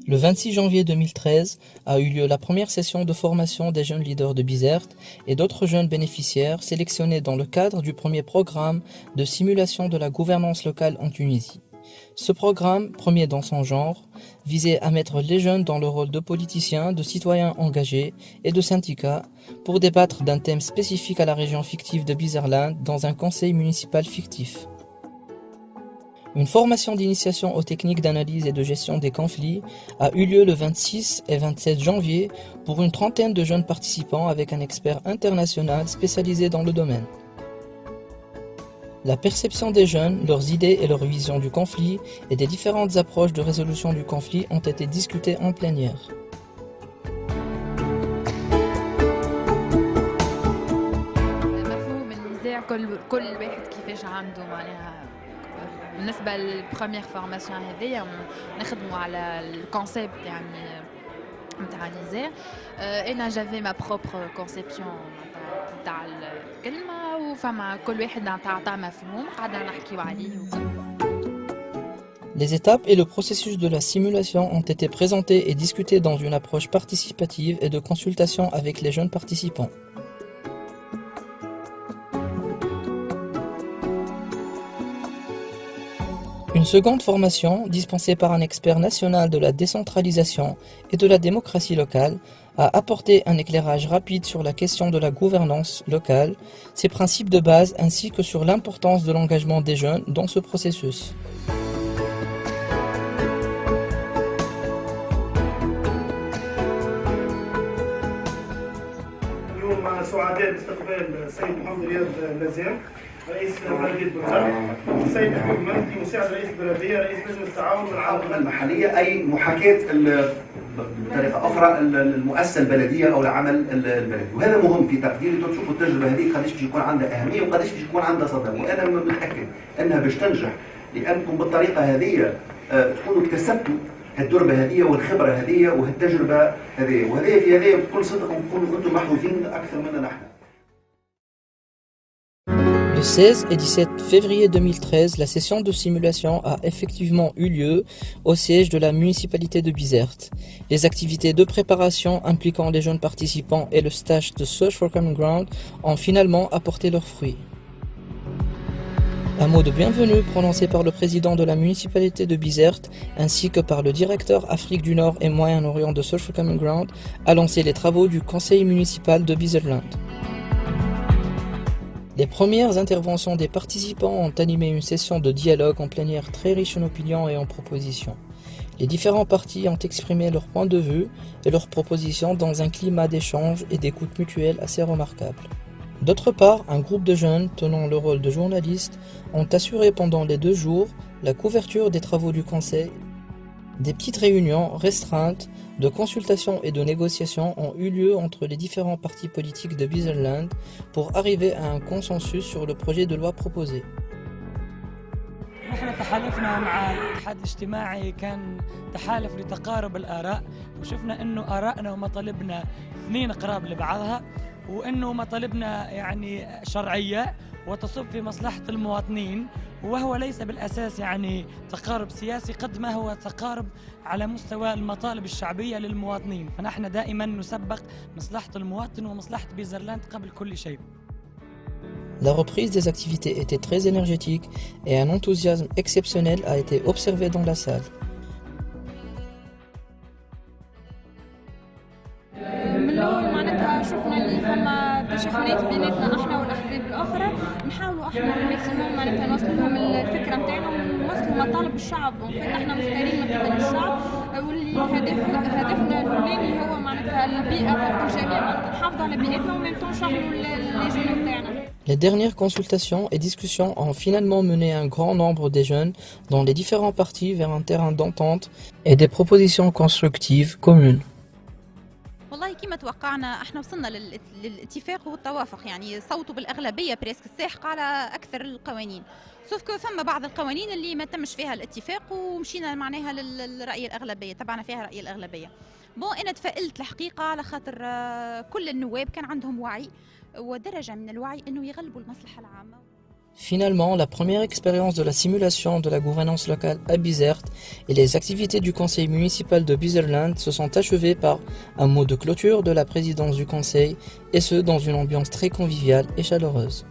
Le 26 janvier 2013 a eu lieu la première session de formation des jeunes leaders de Bizerte et d'autres jeunes bénéficiaires sélectionnés dans le cadre du premier programme de simulation de la gouvernance locale en Tunisie. Ce programme, premier dans son genre, visait à mettre les jeunes dans le rôle de politiciens, de citoyens engagés et de syndicats pour débattre d'un thème spécifique à la région fictive de Bizerland dans un conseil municipal fictif. Une formation d'initiation aux techniques d'analyse et de gestion des conflits a eu lieu le 26 et 27 janvier pour une trentaine de jeunes participants avec un expert international spécialisé dans le domaine. La perception des jeunes, leurs idées et leur vision du conflit et des différentes approches de résolution du conflit ont été discutées en plénière. مفهوم النزاع كل واحد كيفاش عنده معناها بالنسبة للبروميير فورماسيون هذيا نخدموا على الكونسيبت يعني نتاع النزاع. انا جافي ما بروبر كونسيبسيون نتاع الكلمة وفما كل واحد عطى مفهوم قعدنا نحكيو عليه Les étapes et le processus de la simulation ont été présentés et discutés dans une approche participative et de consultation avec les jeunes participants. Une seconde formation, dispensée par un expert national de la décentralisation et de la démocratie locale, a apporté un éclairage rapide sur la question de la gouvernance locale, ses principes de base ainsi que sur l'importance de l'engagement des jeunes dans ce processus. رئيس بلدية بنزرت، السيد محمود مهدي مساعد رئيس البلدية، رئيس لجنة التعاون والعلاقات المحلية، أي محاكاة بطريقة أخرى المؤسسة البلدية أو العمل البلدي، وهذا مهم في تقديري. تشوفوا التجربة هذه قديش يكون عندها أهمية وقديش يكون عندها صدى، وأنا متأكد أنها باش تنجح لأنكم بالطريقة هذه تكونوا اكتسبتوا هالدربة هذه والخبرة هذه وهالتجربة هذه، وهذه في هذه بكل صدق وتكونوا أنتم محظوظين أكثر مننا نحن. Le 16 et 17 février 2013, la session de simulation a effectivement eu lieu au siège de la municipalité de Bizerte. Les activités de préparation impliquant les jeunes participants et le stage de Search for Common Ground ont finalement apporté leurs fruits. Un mot de bienvenue prononcé par le président de la municipalité de Bizerte ainsi que par le directeur Afrique du Nord et Moyen-Orient de Search for Common Ground a lancé les travaux du conseil municipal de Bizerland. Les premières interventions des participants ont animé une session de dialogue en plénière très riche en opinions et en propositions. Les différents partis ont exprimé leur point de vue et leurs propositions dans un climat d'échange et d'écoute mutuelle assez remarquable. D'autre part, un groupe de jeunes tenant le rôle de journalistes ont assuré pendant les 2 jours la couverture des travaux du conseil. Des petites réunions restreintes de consultation et de négociation ont eu lieu entre les différents partis politiques de Bizerland pour arriver à un consensus sur le projet de loi proposé. نحن تحالفنا مع الاتحاد الاجتماعي كان تحالف لتقارب الآراء، وشفنا إنه آرائنا ومطالبنا اثنين قراب لبعضها، وإنه مطالبنا يعني شرعية وتصب في مصلحة المواطنين، وهو ليس بالأساس يعني تقارب سياسي قد ما هو تقارب على مستوى المطالب الشعبية للمواطنين، فنحن دائما نسبق مصلحة المواطن ومصلحة بيزرلاند قبل كل شيء. La reprise des activités était très énergétique et un enthousiasme exceptionnel a été observé dans la salle. من الأول معناتها شفنا اللي فما تشحنات بيناتنا احنا والأحزاب الأخرى، نحاولوا احنا الماكسيموم معناتها نوصلوا لهم الفكرة نتاعنا ونوصلوا مطالب الشعب، احنا مختارين مطالب الشعب واللي هدفنا الأولاني هو معناتها البيئة تكون جميع معناتها نحافظوا على بيئتنا وميمتون نشغلوا اللجان نتاعنا. Les dernières consultations et discussions ont finalement mené un grand nombre des jeunes dans les différents partis vers un terrain d'entente et des propositions constructives communes. والله كما توقعنا احنا وصلنا للاتفاق والتوافق، يعني صوتوا بالاغلبيه بريسك الساحقه على اكثر القوانين، سوف فما بعض القوانين اللي ما تمش فيها الاتفاق ومشينا معناها للراي الاغلبيه، تبعنا فيها راي الاغلبيه. انا تفائلت الحقيقه على خاطر كل النواب كان عندهم وعي ودرجه من الوعي انه يغلبوا المصلحه العامه. Finalement, la première expérience de la simulation de la gouvernance locale à Bizerte et les activités du conseil municipal de Bizerland se sont achevées par un mot de clôture de la présidence du conseil, et ce dans une ambiance très conviviale et chaleureuse.